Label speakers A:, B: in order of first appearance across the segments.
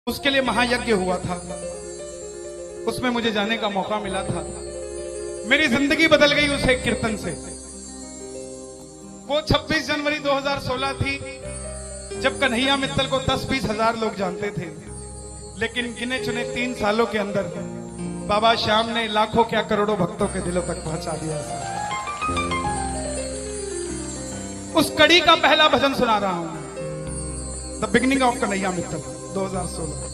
A: उसके लिए महायज्ञ हुआ था, उसमें मुझे जाने का मौका मिला था। मेरी जिंदगी बदल गई उस एक कीर्तन से। वो 26 जनवरी 2016 थी जब कन्हैया मित्तल को 10-20 हजार लोग जानते थे, लेकिन गिने चुने 3 सालों के अंदर बाबा श्याम ने लाखों क्या करोड़ों भक्तों के दिलों तक पहुंचा दिया। उस कड़ी का पहला भजन सुना रहा हूं, the beginning of Kanhaiya Mittal 2016।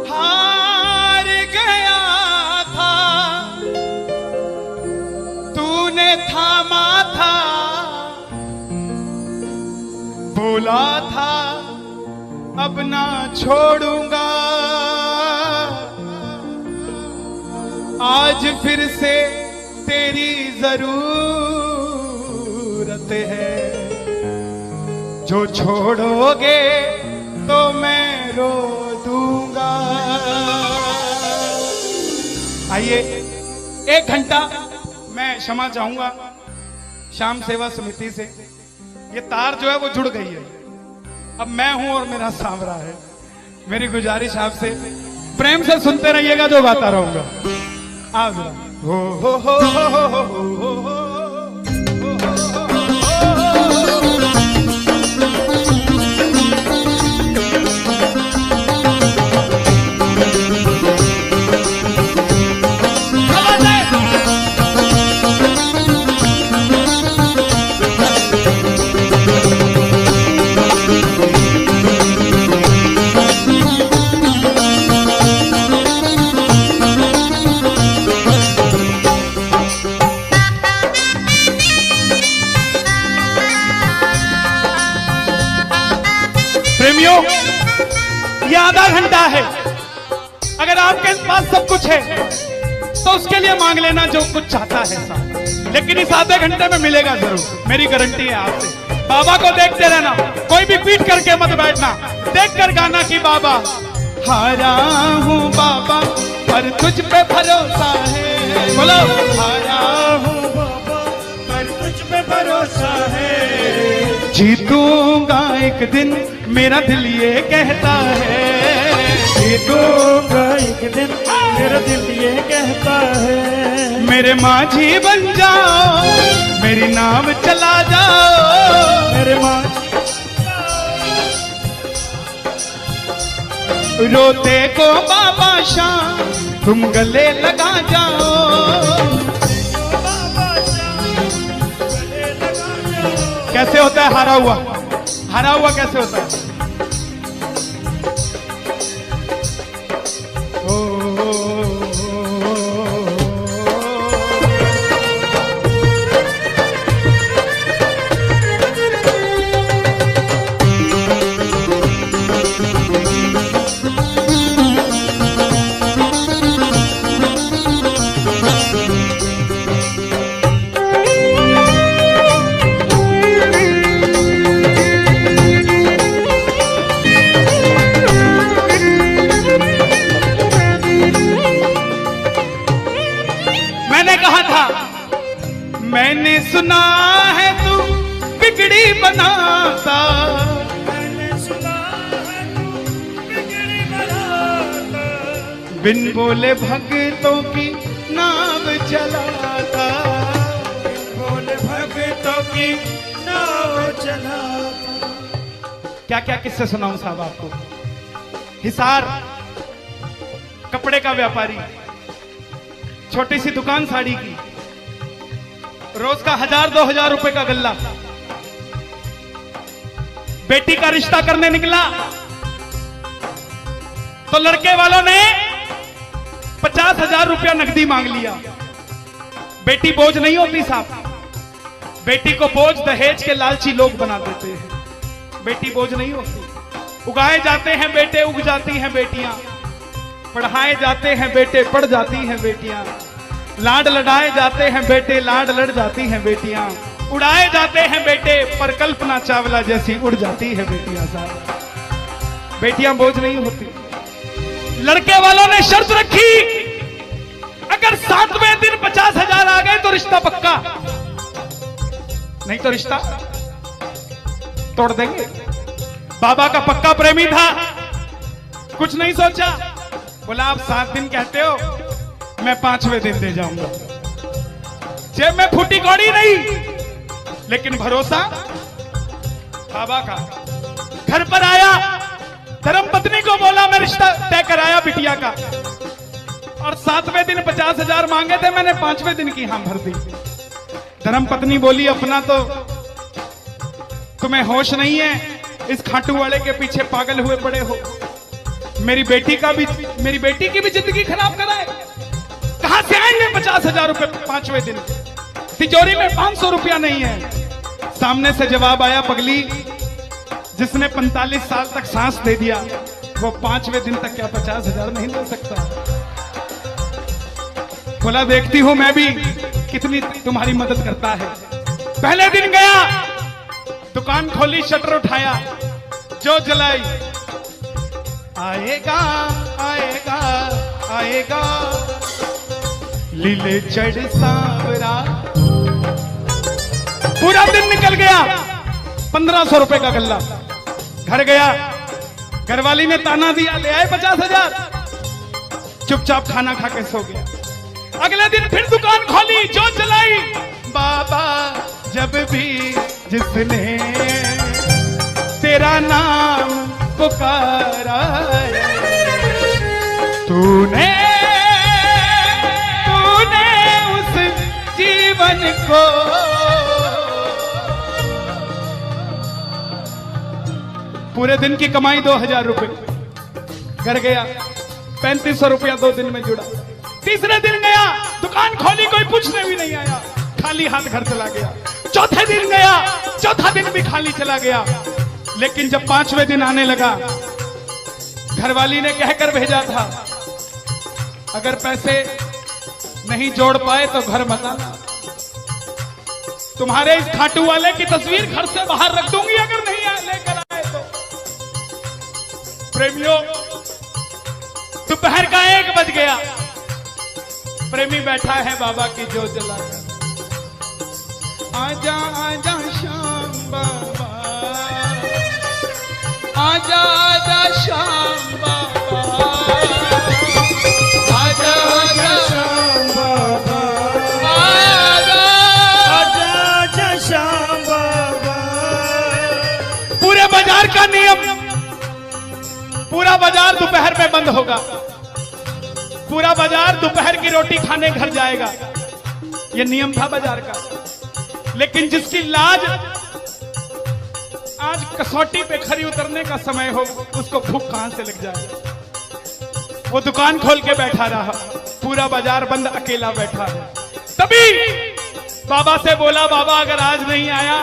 A: हार गया था तूने थामा था, बोला था अब ना छोड़ूंगा, आज फिर से तेरी जरूरत है, जो छोड़ोगे तो मैं रो दूंगा। आइए 1 घंटा मैं क्षमा चाहूंगा श्याम सेवा समिति से। ये तार जो है वो जुड़ गई है, अब मैं हूं और मेरा सांवरा है। मेरी गुजारिश आपसे प्रेम से सुनते रहिएगा, जो गाता रहूंगा। आप हो हो हो हो हो हो हो हो। प्रेमियों, ये आधा घंटा है। अगर आपके पास सब कुछ है तो उसके लिए मांग लेना जो कुछ चाहता है साहब, लेकिन इस आधे घंटे में मिलेगा जरूर, मेरी गारंटी है आपसे। बाबा को देखते रहना, कोई भी पीट करके मत बैठना, देख कर गाना कि बाबा हारा हूं बाबा पर तुझ पे भरोसा है। बोलो हारा हूं बाबा पर तुझ पे भरोसा है, जीतूंगा एक दिन मेरा दिल ये कहता है, जीतूंगा एक दिन मेरा दिल ये कहता है। मेरे माझी बन जाओ, मेरी नाम चला जाओ, मेरे माझी रोते को बाबा शाम तुम गले लगा जाओ। कैसे होता है हारा हुआ? हारा हुआ कैसे होता है? मैंने सुना है तू बिगड़ी बनाता, मैंने सुना है तू बिगड़ी बनाता, बिन बोले भक्तों की नाव चलाता, बिन बोले भक्तों की नाव चलाता। क्या क्या किस्से सुनाऊं साहब आपको। हिसार कपड़े का व्यापारी, छोटी सी दुकान साड़ी की, रोज का 1000-2000 रुपए का गल्ला। बेटी का रिश्ता करने निकला तो लड़के वालों ने 50,000 रुपया नकदी मांग लिया। बेटी बोझ नहीं होती साहब, बेटी को बोझ दहेज के लालची लोग बना देते हैं। बेटी बोझ नहीं होती। उगाए जाते हैं बेटे, उग जाती हैं बेटियां, पढ़ाए जाते हैं बेटे, पढ़ जाती हैं बेटियां, लाड लड़ाए जाते हैं बेटे, लाड लड़ जाती हैं बेटियां, उड़ाए जाते हैं बेटे, पर कल्पना चावला जैसी उड़ जाती है बेटियां साहब। बेटियां बोझ नहीं होती। लड़के वालों ने शर्त रखी, अगर 7वें दिन 50,000 तो रिश्ता तोड़ देंगे। बाबा का पक्का प्रेमी था, कुछ नहीं सोचा, बोला आप 7 दिन कहते हो, मैं 5वें दिन दे जाऊंगा। जेब में फूटी कौड़ी नहीं, लेकिन भरोसा बाबा का। घर पर आया, धर्मपत्नी को बोला मैं रिश्ता तय कराया बिटिया का, और 7वें दिन 50,000 मांगे थे, मैंने 5वें दिन की हां भर दी। धर्मपत्नी बोली अपना तो तुम्हें होश नहीं है, इस खाटू वाले के पीछे पागल हुए पड़े हो। मेरी बेटी की भी जिंदगी खराब कराए। कहां से आएंगे 50,000 रुपए 5वें दिन? तिजोरी में 500 रुपया नहीं है। सामने से जवाब आया, पगली जिसने 45 साल तक सांस दे दिया, वो 5वें दिन तक क्या 50,000 नहीं ले सकता? बोला देखती हूं मैं भी कितनी तुम्हारी मदद करता है। पहले दिन गया, दुकान खोली, शटर उठाया, जो जलाई, आएगा आएगा आएगा लीले चढ़ सांवरा। पूरा दिन निकल गया, 1500 रुपए का गल्ला। घर गया, घरवाली ने ताना दिया, ले आए 50,000। चुपचाप खाना खा के सो गया। अगले दिन फिर दुकान खोली, जो जलाई, बाबा जब भी जिसने तेरा नाम पुकारा, तूने उस जीवन को पूरे दिन की कमाई 2,000 रुपए। घर गया, 3500 रुपया 2 दिन में जुड़ा। तीसरे दिन गया, दुकान खोली, कोई पूछने भी नहीं आया, खाली हाथ घर चला गया। चौथे दिन गया, चौथा दिन भी खाली चला गया। लेकिन जब 5वें दिन आने लगा, घरवाली ने कहकर भेजा था, अगर पैसे नहीं जोड़ पाए तो घर मत आना। तुम्हारे इस खाटू वाले की तस्वीर घर से बाहर रख दूंगी अगर नहीं लेकर आए तो। प्रेमियों, दोपहर का 1 बज गया। प्रेमी बैठा है बाबा की जोत जलाकर। आजा आजा श्याम बाबा, आजा आजा श्याम बाबा, आजा आजा श्याम बाबा, आजा आजा श्याम बाबा। पूरे बाजार का नियम, पूरा बाजार दोपहर में बंद होगा। पूरा बाजार दोपहर की रोटी खाने घर जाएगा, यह नियम था बाजार का। लेकिन जिसकी लाज आज कसौटी पे खरी उतरने का समय हो, उसको भूख कहां से लग जाए। वो दुकान खोल के बैठा रहा, पूरा बाजार बंद, अकेला बैठा है। तभी बाबा से बोला, बाबा अगर आज नहीं आया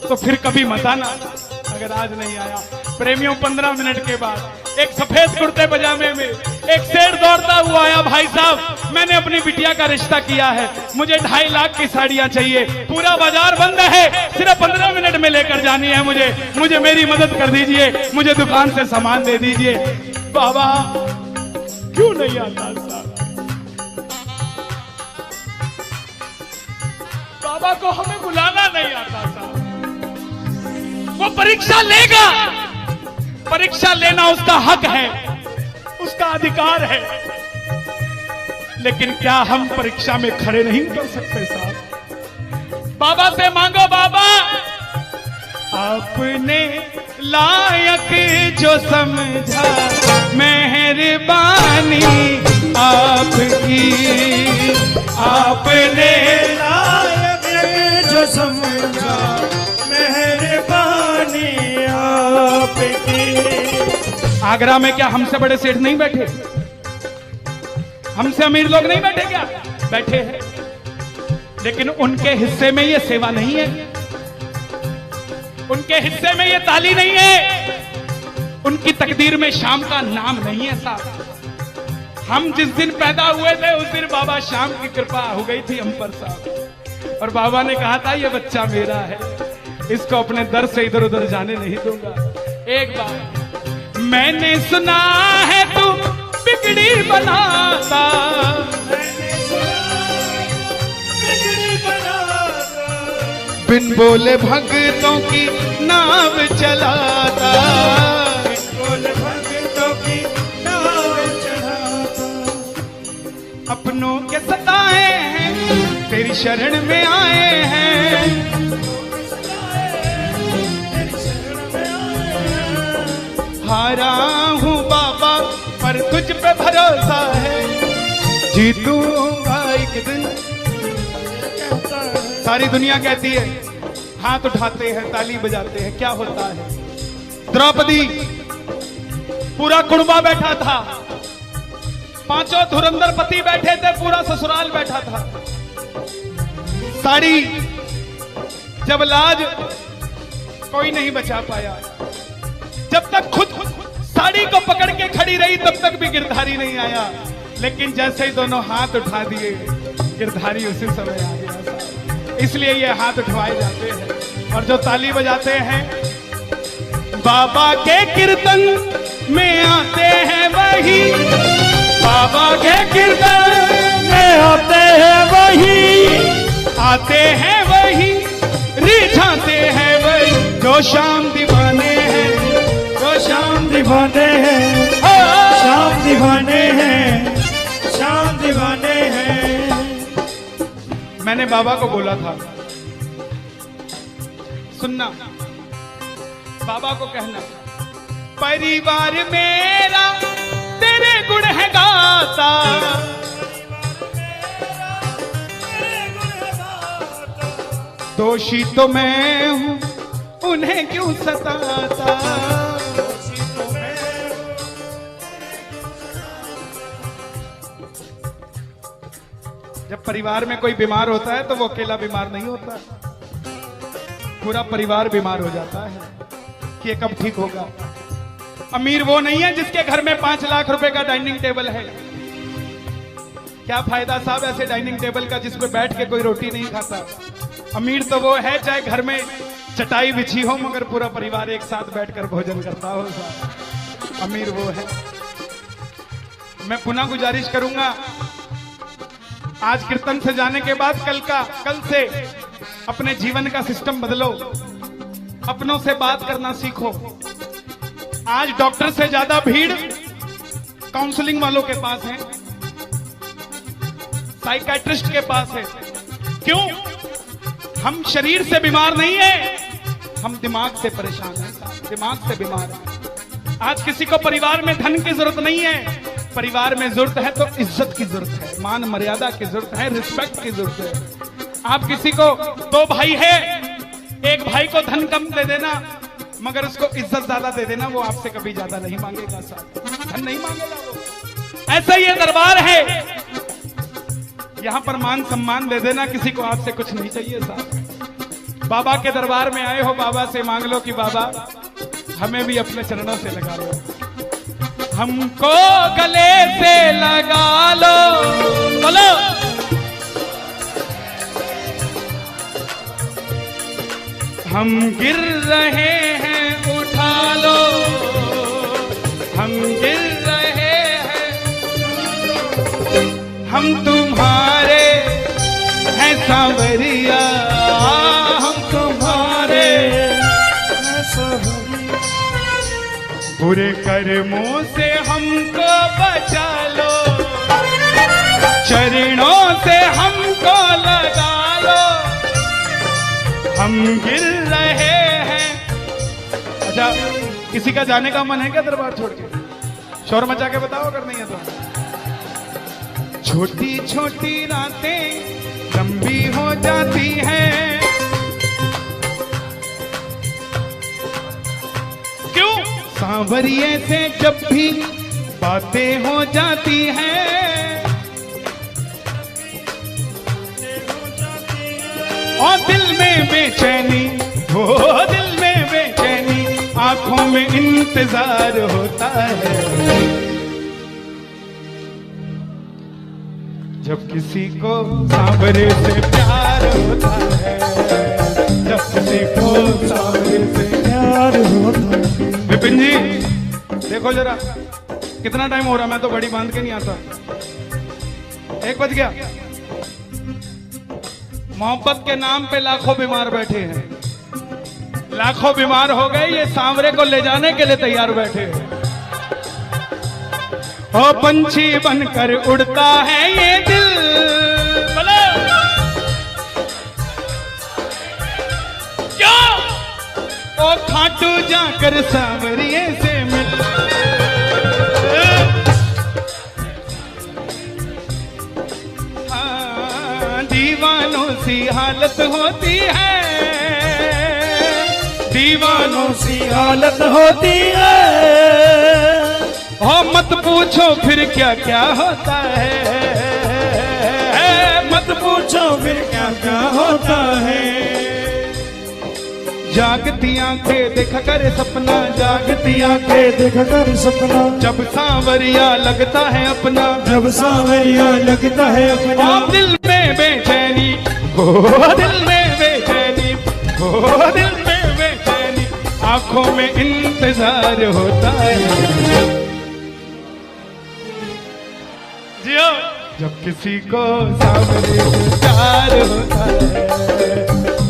A: तो फिर कभी मत आना, अगर आज नहीं आया। प्रेमियों, 15 मिनट के बाद एक सफेद कुर्ते पजामे में एक शेर दौड़ता हुआ आया, भाई साहब मैंने अपनी बिटिया का रिश्ता किया है, मुझे 2.5 लाख की साड़ियां चाहिए, पूरा बाजार बंद है, सिर्फ 15 मिनट में लेकर जानी है मुझे मेरी मदद कर दीजिए, मुझे दुकान से सामान दे दीजिए। बाबा क्यों नहीं आता साहब? बाबा को हमें बुलाना नहीं आता साहब। वो परीक्षा लेगा, परीक्षा लेना उसका हक है, उसका अधिकार है, लेकिन क्या हम परीक्षा में खड़े नहीं कर सकते साहब? बाबा से मांगो, बाबा आपने लायक जो समझा, मेहरबानी आपकी, आपने लायक जो समझा, मेहरबानी आपकी। आगरा में क्या हमसे बड़े सेठ नहीं बैठे? हमसे अमीर लोग नहीं बैठे क्या? बैठे हैं, लेकिन उनके हिस्से में ये सेवा नहीं है, उनके हिस्से में ये ताली नहीं है, उनकी तकदीर में शाम का नाम नहीं है साहब। हम जिस दिन पैदा हुए थे उस दिन बाबा शाम की कृपा हो गई थी हम पर साहब, और बाबा ने कहा था ये बच्चा मेरा है, इसको अपने दर से इधर उधर जाने नहीं दूंगा। एक बार मैंने सुना है तू बिगड़ी बनाता, बिन बोले भक्तों की नाव चलाता,
B: बोले भक्तों की नाव चढ़ाता।
A: अपनों के सताए हैं तेरी शरण में आए हैं, हारा हूँ बाबा पर तुझ पे भरोसा है, जीतूंगा एक दिन। सारी दुनिया कहती है, हाथ उठाते हैं ताली बजाते हैं, क्या होता है? द्रौपदी पूरा कुड़बा बैठा था, 5 धुरंधर पति बैठे थे, पूरा ससुराल बैठा था। साड़ी जब लाज कोई नहीं बचा पाया, जब तक खुद साड़ी को पकड़ के खड़ी रही तब तक भी गिरधारी नहीं आया, लेकिन जैसे ही दोनों हाथ उठा दिए गिरधारी उसी समय आ गया। इसलिए ये हाथ उठवाए जाते हैं और जो ताली बजाते हैं बाबा के कीर्तन में आते हैं वही, बाबा के कीर्तन में आते हैं वही, आते हैं वही, रिझाते हैं वही, जो शाम दीवाने हैं, जो शाम
B: दीवाने हैं, शाम दीवाने हैं, शाम दीवाने हैं।
A: मैंने बाबा को बोला था, सुनना, बाबा को कहना, परिवार मेरा तेरे गुण है गाता, दोषी तो मैं हूं उन्हें क्यों सताता। जब परिवार में कोई बीमार होता है तो वो अकेला बीमार नहीं होता, पूरा परिवार बीमार हो जाता है कि ये कब ठीक होगा। अमीर वो नहीं है जिसके घर में 5 लाख रुपए का डाइनिंग टेबल है। क्या फायदा साहब ऐसे डाइनिंग टेबल का जिस पे बैठ के कोई रोटी नहीं खाता। अमीर तो वो है चाहे घर में चटाई बिछी हो मगर पूरा परिवार एक साथ बैठकर भोजन करता हो साहब, अमीर वो है। मैं पुनः गुजारिश करूंगा, आज कीर्तन से जाने के बाद कल से अपने जीवन का सिस्टम बदलो, अपनों से बात करना सीखो। आज डॉक्टर से ज्यादा भीड़ काउंसलिंग वालों के पास है, साइकियाट्रिस्ट के पास है। क्यों? हम शरीर से बीमार नहीं है, हम दिमाग से परेशान हैं, दिमाग से बीमार हैं। आज किसी को परिवार में धन की जरूरत नहीं है, परिवार में जरूरत है तो इज्जत की जरूरत है, मान मर्यादा की जरूरत है, रिस्पेक्ट की जरूरत है। आप किसी को 2 भाई है, एक भाई को धन कम दे देना मगर उसको इज्जत ज्यादा दे देना, वो आपसे कभी ज्यादा नहीं मांगेगा साहब, धन नहीं मांगेगा वो। ऐसा ये दरबार है, यहां पर मान सम्मान दे देना, किसी को आपसे कुछ नहीं चाहिए साहब। बाबा के दरबार में आए हो, बाबा से मांग लो कि बाबा हमें भी अपने चरणों से लगा लो, हमको गले से लगा लो, बोलो हम गिर रहे हैं उठा लो, हम गिर रहे हैं, हम तुम्हारे हैं सांवरिया, हम तुम्हारे हैं सांवरिया, बुरे कर्मों से हमको बचा लो, चरणों से हमको लगा लो, हम गिर रहे हैं। अच्छा, किसी का जाने का मन है क्या दरबार छोड़ के? शोर मचा के बताओ अगर नहीं है तो। छोटी छोटी रातें लंबी हो जाती हैं, क्यों? सांवरिये से जब भी बातें हो जाती हैं, और दिल में बेचैनी हो, दिल में बेचैनी, आंखों में इंतजार होता है, जब किसी को सांवरे से प्यार होता है, जब किसी को सांवरे से प्यार होता है। विपिन जी देखो जरा कितना टाइम हो रहा, मैं तो घड़ी बांध के नहीं आता, 1 बज गया। मोहब्बत के नाम पे लाखों बीमार बैठे हैं, लाखों बीमार हो गए, ये सांवरे को ले जाने के लिए तैयार बैठे हैं। ओ पंछी बनकर उड़ता है ये दिल, बोलो क्या? ओ खाटू जाकर सांवरिये से मिल, हाँ, दीवानों सी हालत होती है, दीवानों सी हालत होती है। हो मत पूछो फिर क्या क्या होता है, मत पूछो फिर क्या क्या होता है। जागती आंखें देखा कर सपना, जागती आंखें देखा कर सपना, जब सांवरिया लगता है अपना, जब सांवरिया लगता है अपना। दिल में बेचैनी हो, दिल में बेचैनी हो, दिल में बेचैनी, आंखों में इंतजार होता है। जियो जब किसी को सांवरे से प्यार होता है,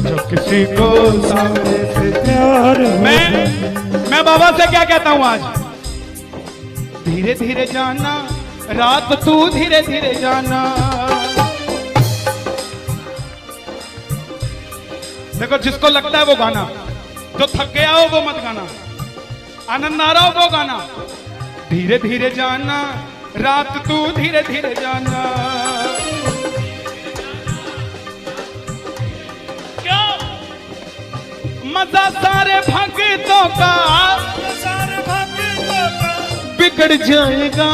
A: जब किसी को सांवरे से प्यार। मैं बाबा से क्या कहता हूँ आज? धीरे धीरे जाना रात, तू धीरे धीरे जाना। देखो जिसको लगता है वो गाना, जो थक गया हो वो मत गाना, आनंद आ रहा हो वो गाना। धीरे धीरे जाना रात, तू धीरे धीरे जाना। क्या मजा सारे भक्तों का, सारे भक्तों का बिगड़ जाएगा।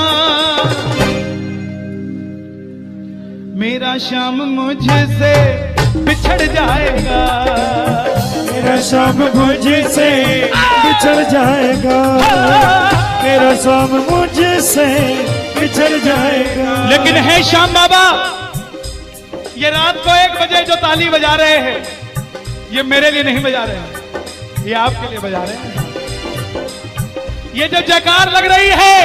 A: मेरा श्याम मुझसे बिछड़ जाएगा, मेरा श्याम मुझसे बिछड़ जाएगा, मेरा श्याम मुझसे बिछड़ जाएगा। लेकिन है श्याम बाबा, ये रात को 1 बजे जो ताली बजा रहे हैं, ये मेरे लिए नहीं बजा रहे हैं, ये आपके लिए बजा रहे हैं। ये जो जयकार लग रही है,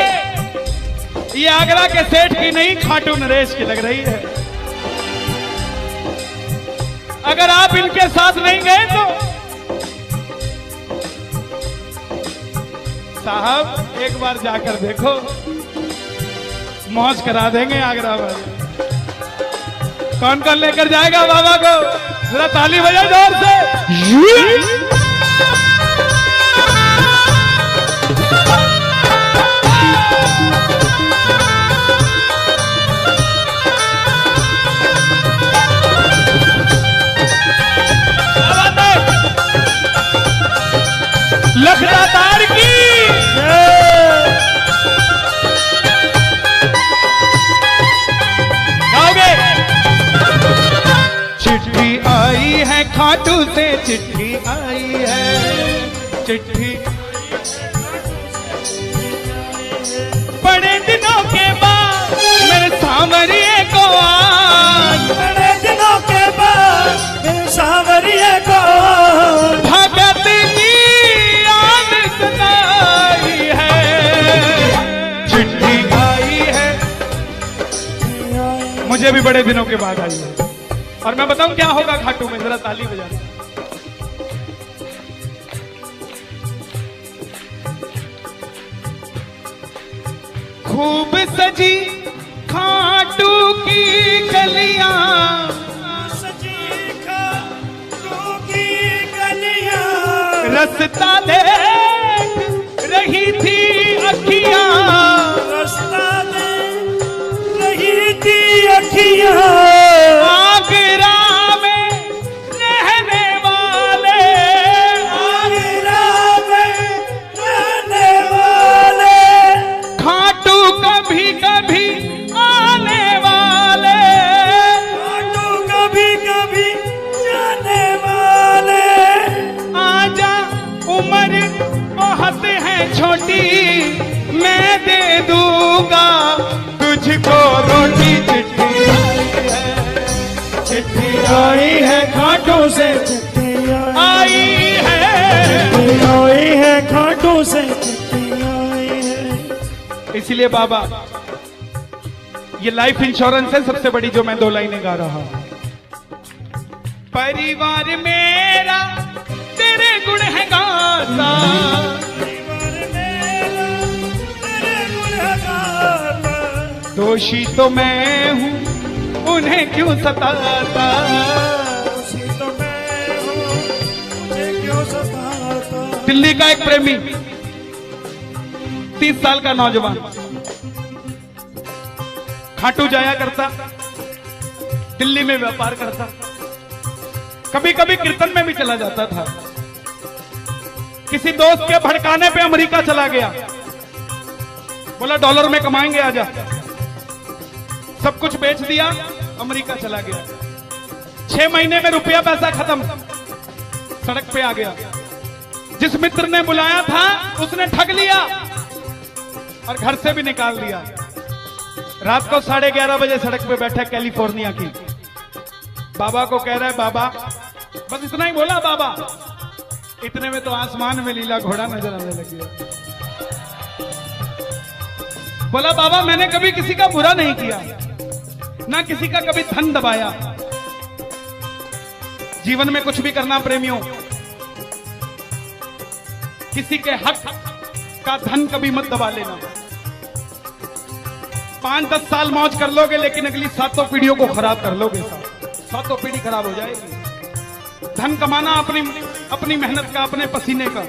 A: ये आगरा के सेठ की नहीं, खाटू नरेश की लग रही है। अगर आप इनके साथ नहीं गए तो साहब एक बार जाकर देखो, मौज करा देंगे आगरा में। कौन कौन लेकर जाएगा बाबा को? जरा ताली बजाओ जोर से। लखदातार की गाओगे? चिट्ठी आई है खाटू से, चिट्ठी आई है, चिट्ठी बड़े दिनों के बाद मेरे सांवरिये को आज, बड़े दिनों के बाद मेरे सांवरिये को भगत की मुझे भी बड़े दिनों के बाद आई है। और मैं बताऊं क्या होगा खाटू में, जरा ताली बजा। खूब सजी खाटू की गलियां, सजी खाटू की गलियां, रास्ता देख रही थी अखियां, रास्ता अखियां, आगरा में रहने वाले, आगरा में रहने वाले, खाटू कभी कभी आने वाले, खाटू कभी कभी जाने वाले। आजा उम्र बहुत है छोटी, मैं दे दूंगा तुझको रोटी। चिट्ठी आई है खाटू से, चिट्ठी आई है खाटू से, चिट्ठी आई है। इसलिए बाबा ये लाइफ इंश्योरेंस है सबसे बड़ी, जो मैं 2 लाइनें गा रहा हूं। परिवार मेरा तेरे गुण है गाता,
B: परिवार मेरा तेरे गुण है गाता,
A: दोषी तो मैं हूँ उन्हें क्यों सताता,
B: दोषी तो मैं हूँ मुझे क्यों सताता।
A: दिल्ली का एक प्रेमी 30 साल का नौजवान खाटू जाया करता, दिल्ली में व्यापार करता, कभी कभी कीर्तन में भी चला जाता था। किसी दोस्त के भड़काने पे अमेरिका चला गया, बोला डॉलर में कमाएंगे आजा, सब कुछ बेच दिया, अमेरिका चला गया। 6 महीने में रुपया पैसा खत्म, सड़क पे आ गया। जिस मित्र ने बुलाया था उसने ठग लिया और घर से भी निकाल दिया। रात को 11:30 बजे सड़क पे बैठा कैलिफोर्निया की, बाबा को कह रहा है बाबा, बस इतना ही बोला बाबा, इतने में तो आसमान में लीला घोड़ा नजर आने लग गया। बोला बाबा मैंने कभी किसी का बुरा नहीं किया, ना किसी का कभी धन दबाया। जीवन में कुछ भी करना प्रेमियों, किसी के हक का धन कभी मत दबा लेना। 5-10 साल मौज कर लोगे लेकिन अगली 7 पीढ़ियों को खराब कर लोगे, 7 पीढ़ी खराब हो जाएगी। धन कमाना अपनी मेहनत का, अपने पसीने का,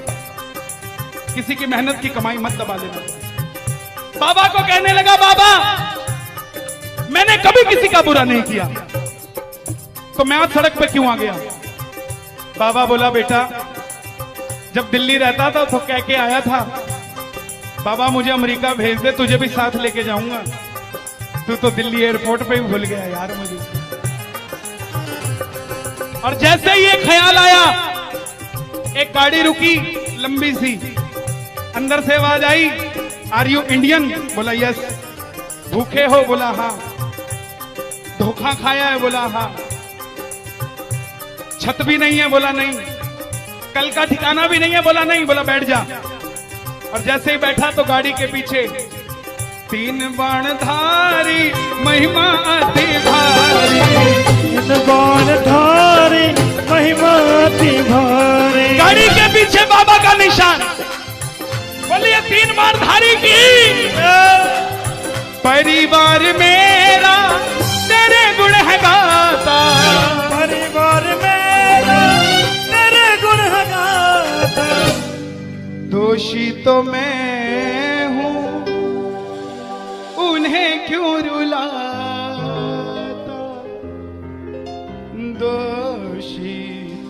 A: किसी की मेहनत की कमाई मत दबा लेना। बाबा को कहने लगा बाबा मैंने कभी किसी का बुरा नहीं किया, तो मैं आज सड़क पे क्यों आ गया। बाबा बोला बेटा जब दिल्ली रहता था तो कह के आया था बाबा मुझे अमेरिका भेज दे, तुझे भी साथ लेके जाऊंगा। तू तो दिल्ली एयरपोर्ट पे ही भूल गया यार मुझे। और जैसे ही ये ख्याल आया, एक गाड़ी रुकी लंबी सी, अंदर से आवाज आई आर यू इंडियन, बोला यस। भूखे हो, बोला हाँ। धोखा खाया है, बोला हाँ। छत भी नहीं है, बोला नहीं। कल का ठिकाना भी नहीं है, बोला नहीं। बोला बैठ जा। और जैसे ही बैठा तो गाड़ी के पीछे 3 बाणधारी महिमा अति भारी,
B: 3 बाणधारी महिमा अति भारी,
A: गाड़ी के पीछे बाबा का निशान। बोलिए 3 बाणधारी की। परिवार मेरा तेरे गुण है गाता,
B: परिवार मेरा तेरे गुण है गाता,
A: दोषी तो मैं हूं उन्हें क्यों रुलाता, दोषी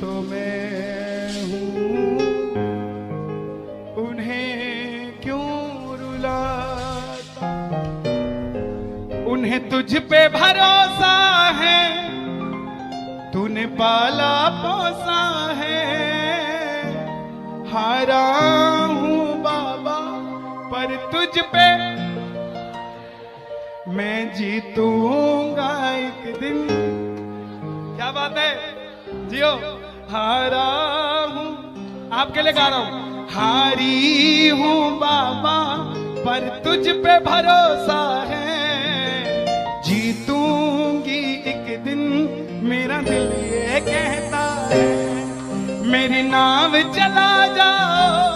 A: तो मैं हूं उन्हें क्यों रुलाता। उन्हें तुझ पे भरोसा है, तूने पाला पोसा है। हारा हूं बाबा पर तुझ पे मैं जीतूंगा एक दिन। क्या बात है, जियो। हारा हूं, आपके लिए गा रहा हूं। हारी हूं बाबा पर तुझ पे भरोसा है, जीतूंगी एक दिन मेरा दिल ये कहता है। मेरी नाव चला जाओ